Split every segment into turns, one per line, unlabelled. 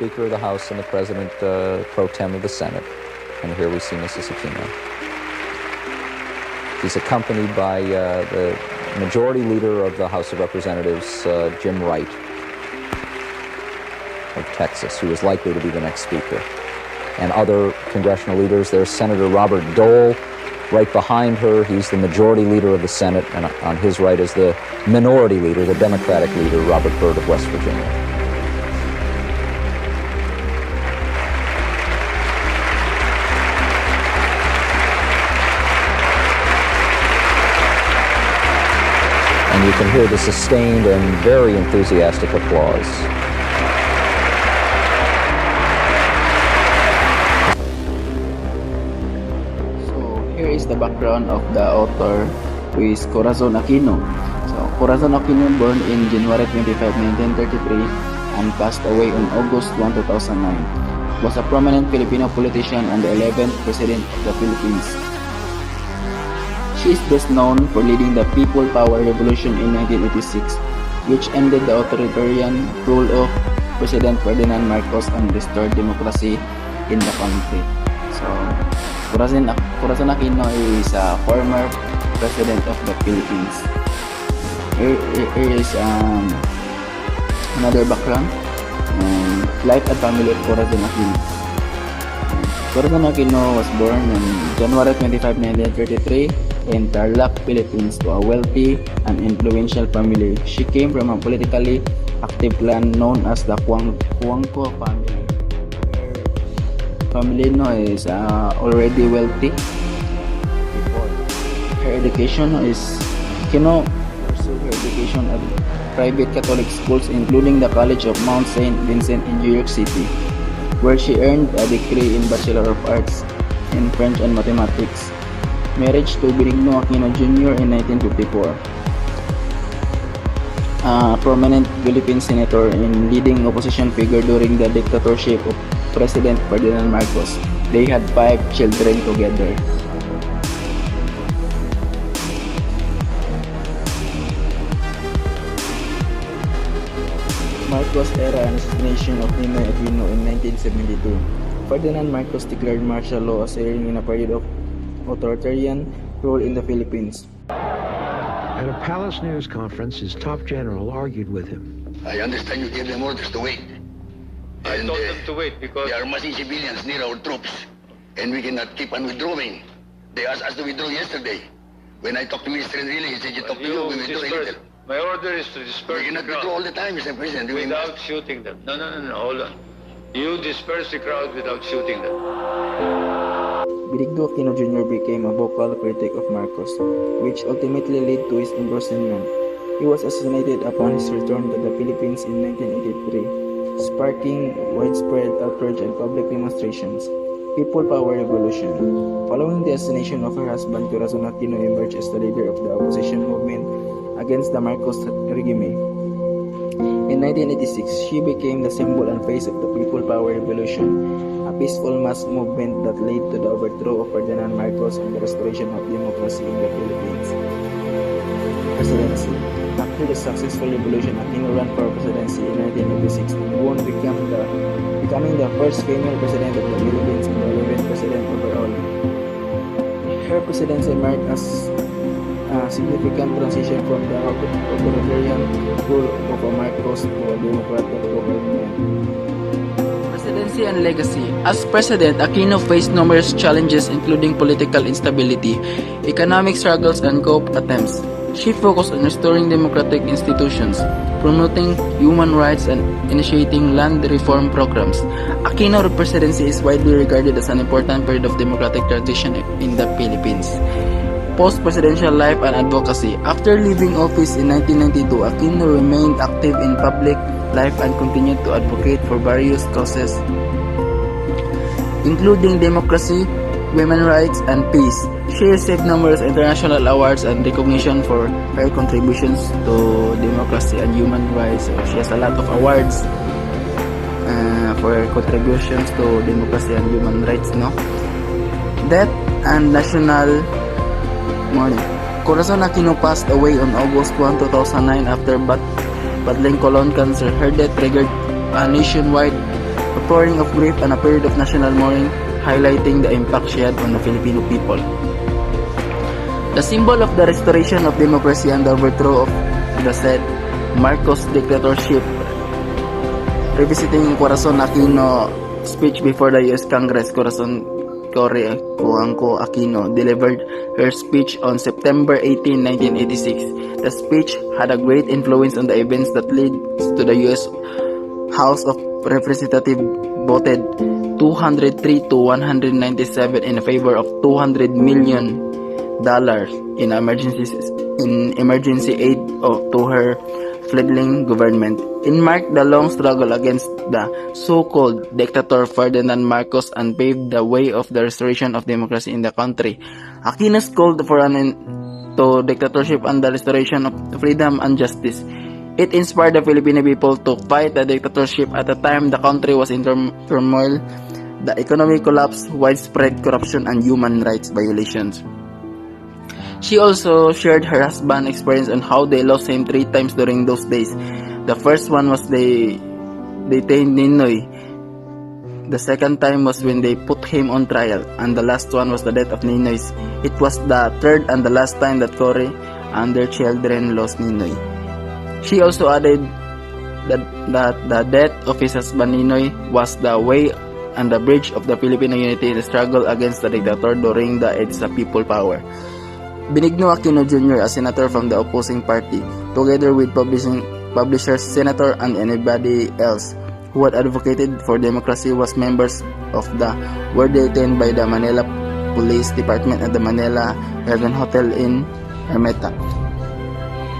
Speaker of the House and the President pro tem of the Senate. And here we see Mrs. Aquino. She's accompanied by the Majority Leader of the House of Representatives, Jim Wright of Texas, who is likely to be the next Speaker. And other congressional leaders. There's Senator Robert Dole. Right behind her, he's the Majority Leader of the Senate, and on his right is the Minority Leader, the Democratic Leader, Robert Byrd of West Virginia. And you can hear the sustained and very enthusiastic applause.
Here is the background of the author, who is Corazon Aquino. So, Corazon Aquino, born in January 25, 1933 and passed away on August 1, 2009, was a prominent Filipino politician and the 11th President of the Philippines. She is best known for leading the People Power Revolution in 1986, which ended the authoritarian rule of President Ferdinand Marcos and restored democracy in the country. So, Corazon Aquino is a former president of the Philippines. Here is another background, life and family of Corazon Aquino. Corazon Aquino was born on January 25, 1933 in Tarlac, Philippines, to a wealthy and influential family. She came from a politically active clan known as the Cuangco family. Family is already wealthy. Her education is pursued her education at private Catholic schools, including the College of Mount St. Vincent in New York City, where she earned a degree in Bachelor of Arts in French and Mathematics. Marriage to Benigno Aquino Jr. in 1954. A prominent Philippine senator and leading opposition figure during the dictatorship of President Ferdinand Marcos. They had 5 children together. Marcos era and assassination of Ninoy Aquino in 1972. Ferdinand Marcos declared martial law, ushering in a period of authoritarian rule in the Philippines.
At a palace news conference, his top general argued with him.
I understand you gave them orders to wait.
I told them to wait because
they are massing civilians near our troops, and we cannot keep on withdrawing. They asked us to withdraw yesterday. When I talked to Mr. Enrile, he said, you talk to you, we withdraw a little.
My order is to disperse
We cannot
the
withdraw all
crowd
the time, Mr. President.
without shooting them. No, hold on. You disperse the crowd without shooting them.
Benigno Aquino Jr. became a vocal critic of Marcos, which ultimately led to his imprisonment. He was assassinated upon his return to the Philippines in 1983. Sparking widespread outrage and public demonstrations. People Power Revolution. Following the assassination of her husband, Corazon Aquino emerged as the leader of the opposition movement against the Marcos regime. In 1986, she became the symbol and face of the People Power Revolution, a peaceful mass movement that led to the overthrow of Ferdinand Marcos and the restoration of democracy in the Philippines. Presidency. After the successful revolution, Aquino ran for presidency in 1986 and won, becoming the first female president of the Philippines and the 11th president overall. Her presidency marked a significant transition from the authoritarian rule of Marcos to a democratic government. Presidency and legacy. As president, Aquino faced numerous challenges including political instability, economic struggles, and coup attempts. She focused on restoring democratic institutions, promoting human rights, and initiating land reform programs. Aquino's presidency is widely regarded as an important period of democratic transition in the Philippines. Post-presidential life and advocacy. After leaving office in 1992, Aquino remained active in public life and continued to advocate for various causes, including democracy, women's rights, and peace. She received numerous international awards and recognition for her contributions to democracy and human rights. So she has a lot of awards for her contributions to democracy and human rights. Death and national mourning. Corazon Aquino passed away on August 1, 2009 after battling colon cancer. Her death triggered a nationwide a pouring of grief and a period of national mourning, highlighting the impact she had on the Filipino people. The symbol of the restoration of democracy and the overthrow of the said Marcos dictatorship. Revisiting Corazon Aquino speech before the U.S. Congress, Corazon Aquino delivered her speech on September 18, 1986. The speech had a great influence on the events that led to the U.S. House of Representatives voted 203 to 197 in favor of $200 million in emergency aid to her fledgling government. It marked the long struggle against the so-called dictator Ferdinand Marcos and paved the way of the restoration of democracy in the country. Aquinas called for an end to dictatorship and the restoration of freedom and justice. It inspired the Filipino people to fight the dictatorship at a time the country was in turmoil, the economic collapse, widespread corruption, and human rights violations. She also shared her husband's experience on how they lost him 3 times during those days. The first one was they detained Ninoy. The second time was when they put him on trial. And the last one was the death of Ninoy. It was the third and the last time that Cory and their children lost Ninoy. She also added that the death of his husband Ninoy was the way and the bridge of the Filipino unity in the struggle against the dictator during the EDSA people power. Benigno Aquino Jr., a senator from the opposing party, together with publishers, senator, and anybody else who had advocated for democracy, was members of were detained by the Manila Police Department at the Manila Garden Hotel in Ermita.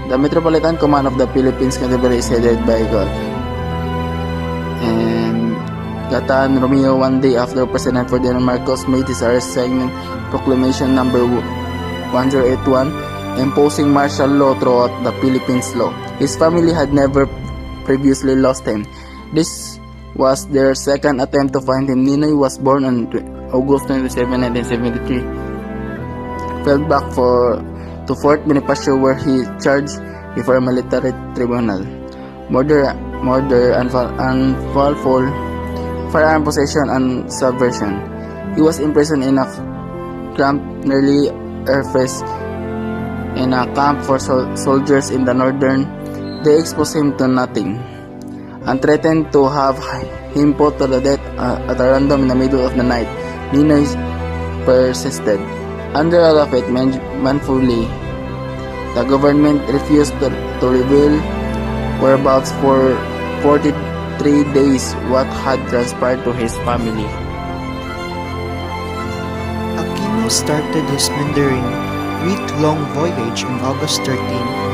The Metropolitan Command of the Philippines Canterbury is headed by God. And Gatan Romeo, one day after President Ferdinand Marcos made his arrest segment proclamation number 1081, imposing martial law throughout the Philippines law. His family had never previously lost him. This was their second attempt to find him. Ninoy was born on August 27, 1973. Fell back to Fort Bonifacio, where he charged before a military tribunal. Murder, unlawful firearm possession, and subversion. He was imprisoned in a camp nearly Airface in a camp for soldiers in the northern. They exposed him to nothing and threatened to have him put to the death at a random in the middle of the night. Ninoy persisted. Under a lot of it, manfully, the government refused to reveal whereabouts for 43 days what had transpired to his family.
Aquino started his Mandarin week-long voyage on August 13,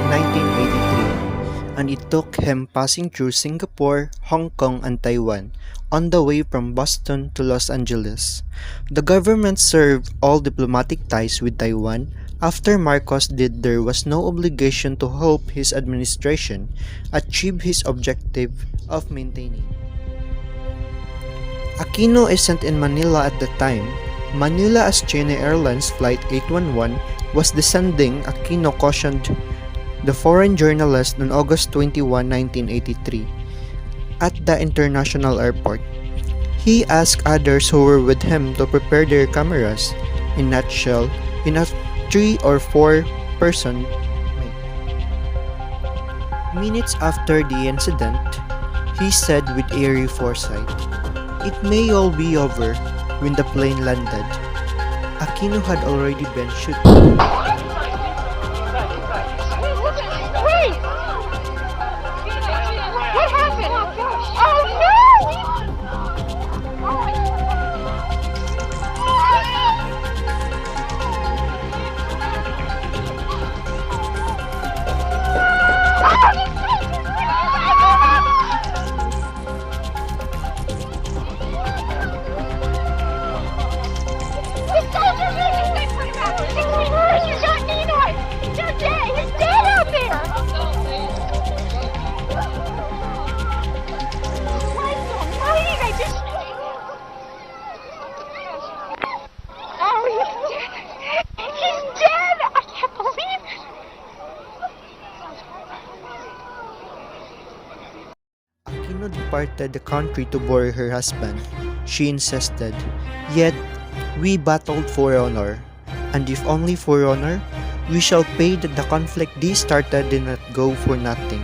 1983, and it took him passing through Singapore, Hong Kong, and Taiwan on the way from Boston to Los Angeles. The government severed all diplomatic ties with Taiwan. After Marcos did, there was no obligation to help his administration achieve his objective of maintaining. Aquino isn't in Manila at the time. Manila as China Airlines Flight 811 was descending. Aquino cautioned the foreign journalist on August 21, 1983 at the international airport. He asked others who were with him to prepare their cameras. In a nutshell, in a 3 or 4 person. Minutes after the incident, he said with eerie foresight, "It may all be over." When the plane landed, Aquino had already been shot.
Wait! What happened? Oh no! The soldiers are just
wanted the country to bury her husband. She insisted. Yet, we battled for honor. And if only for honor, we shall pay that the conflict they started did not go for nothing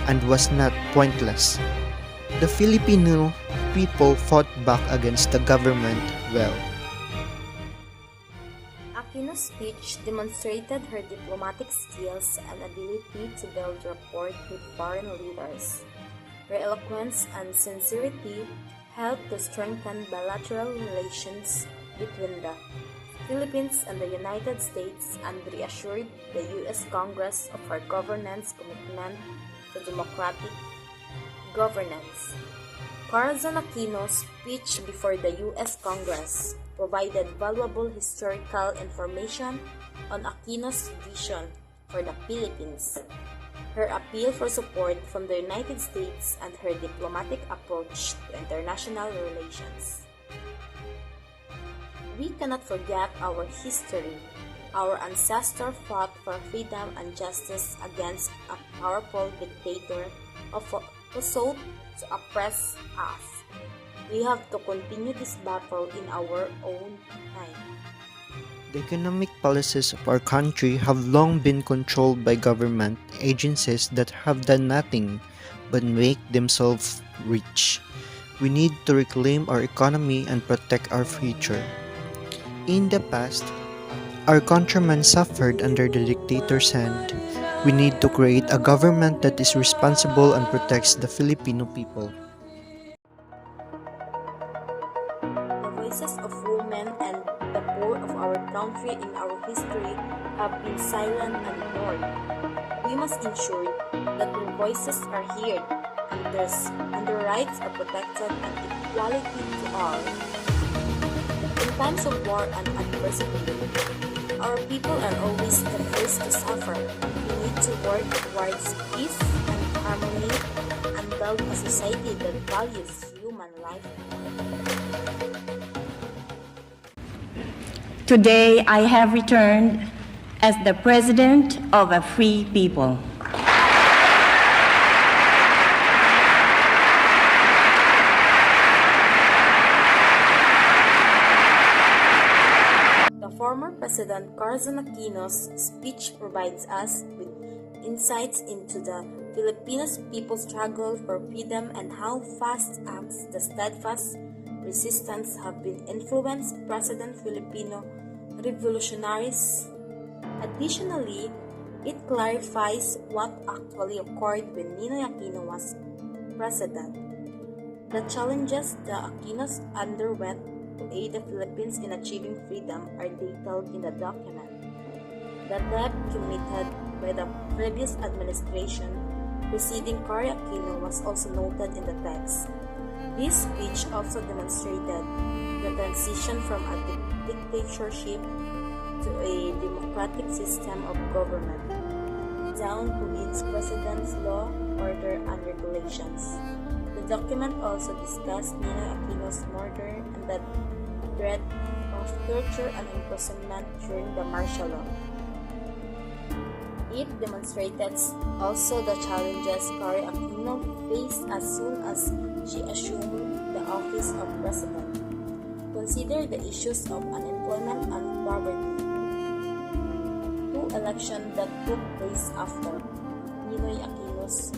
and was not pointless. The Filipino people fought back against the government well.
Aquinospeech demonstrated her diplomatic skills and ability to build rapport with foreign leaders. Her eloquence and sincerity helped to strengthen bilateral relations between the Philippines and the United States and reassured the U.S. Congress of her governance commitment to democratic governance. Corazon Aquino's speech before the U.S. Congress provided valuable historical information on Aquino's vision for the Philippines, her appeal for support from the United States, and her diplomatic approach to international relations. We cannot forget our history. Our ancestors fought for freedom and justice against a powerful dictator who sought to oppress us. We have to continue this battle in our own time.
The economic policies of our country have long been controlled by government agencies that have done nothing but make themselves rich. We need to reclaim our economy and protect our future. In the past, our countrymen suffered under the dictator's hand. We need to create a government that is responsible and protects the Filipino people.
The voices of women and the poor of our country in our history have been silent and ignored. We must ensure that their voices are heard and their rights are protected and equality to all. In times of war and adversity, our people are always the first to suffer. We need to work towards peace and harmony and build a society that values human life.
Today I have returned as the President of a free people.
Former President Corazon Aquino's speech provides us with insights into the Filipino people's struggle for freedom and how fast acts the steadfast resistance have been influenced President Filipino revolutionaries. Additionally, it clarifies what actually occurred when Ninoy Aquino was president, the challenges the Aquinos underwent to aid the Philippines in achieving freedom are detailed in the document. The debt committed by the previous administration preceding Cory Aquino was also noted in the text. This speech also demonstrated the transition from a dictatorship to a democratic system of government, down to its president's law, order, and regulations. The document also discussed Ninoy Aquino's murder and the threat of torture and imprisonment during the martial law. It demonstrated also the challenges Cory Aquino faced as soon as she assumed the office of president. Consider the issues of unemployment and poverty. Two elections that took place after Ninoy Aquino's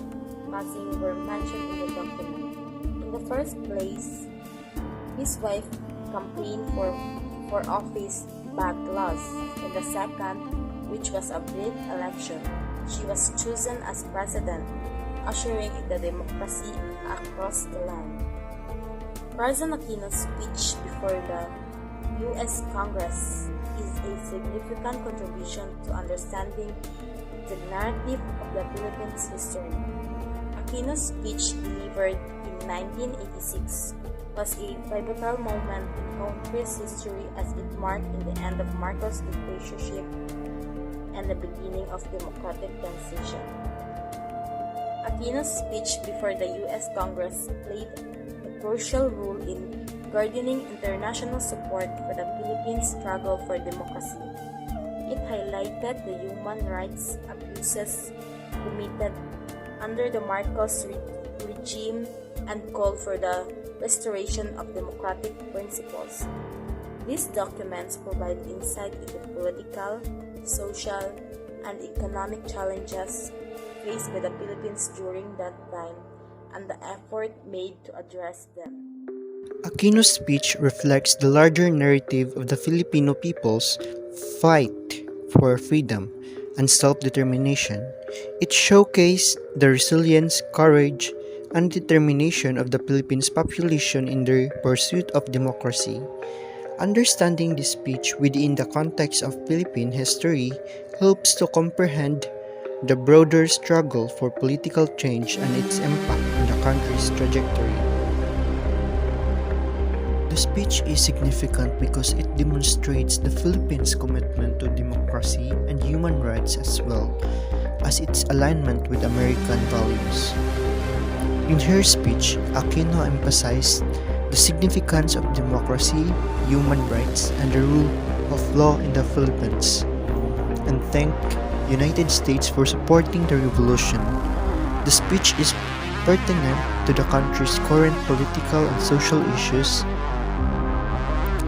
passing were mentioned in the document. In the first place, his wife campaigned for office but lost. In the second, which was a brief election, she was chosen as president, ushering in the democracy across the land. Corazon Aquino's speech before the U.S. Congress is a significant contribution to understanding the narrative of the Philippines' history. Aquino's speech delivered in 1986 was a pivotal moment in country's history as it marked in the end of Marcos' dictatorship and the beginning of democratic transition. Aquino's speech before the U.S. Congress played a crucial role in garnering international support for the Philippines' struggle for democracy. It highlighted the human rights abuses committed under the Marcos regime and called for the restoration of democratic principles. These documents provide insight into political, social, and economic challenges faced by the Philippines during that time and the effort made to address them.
Aquino's speech reflects the larger narrative of the Filipino people's fight for freedom and self-determination. It showcased the resilience, courage, and determination of the Philippines population in their pursuit of democracy. Understanding this speech within the context of Philippine history helps to comprehend the broader struggle for political change and its impact on the country's trajectory. The speech is significant because it demonstrates the Philippines' commitment to democracy and human rights as well as its alignment with American values. In her speech, Aquino emphasized the significance of democracy, human rights, and the rule of law in the Philippines, and thanked the United States for supporting the revolution. The speech is pertinent to the country's current political and social issues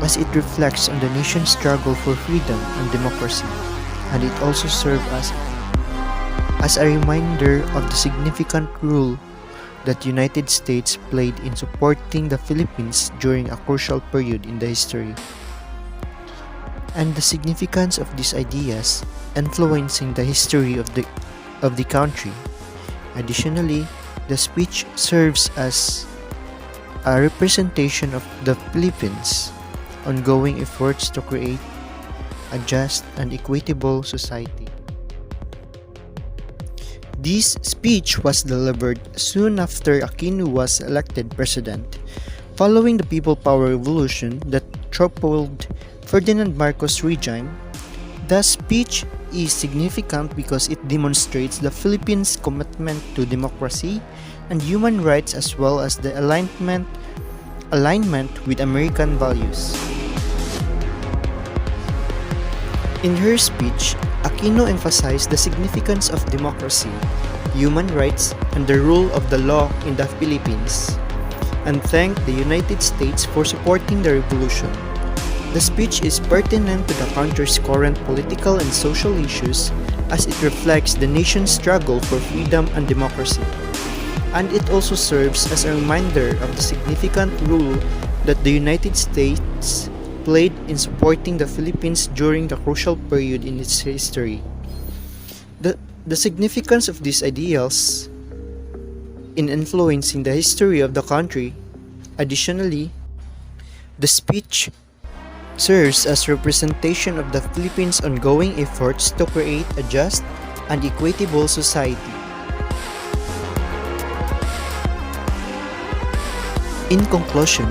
as it reflects on the nation's struggle for freedom and democracy, and it also serves as a reminder of the significant role that the United States played in supporting the Philippines during a crucial period in the history, and the significance of these ideas influencing the history of the country. Additionally, the speech serves as a representation of the Philippines' ongoing efforts to create a just and equitable society. This speech was delivered soon after Aquino was elected president, following the People Power Revolution that toppled Ferdinand Marcos' regime. The speech is significant because it demonstrates the Philippines' commitment to democracy and human rights as well as the alignment with American values. In her speech, Aquino emphasized the significance of democracy, human rights, and the rule of the law in the Philippines, and thanked the United States for supporting the revolution. The speech is pertinent to the country's current political and social issues as it reflects the nation's struggle for freedom and democracy, and it also serves as a reminder of the significant role that the United States played in supporting the Philippines during the crucial period in its history. The significance of these ideals in influencing the history of the country. Additionally, the speech serves as representation of the Philippines' ongoing efforts to create a just and equitable society. In conclusion,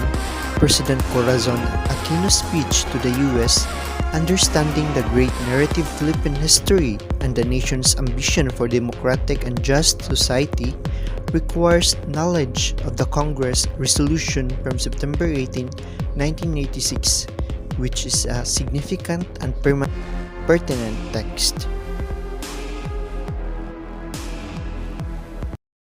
President Corazon Aquino's speech to the U.S., understanding the great narrative Philippine history and the nation's ambition for democratic and just society, requires knowledge of the Congress resolution from September 18, 1986, which is a significant and pertinent text.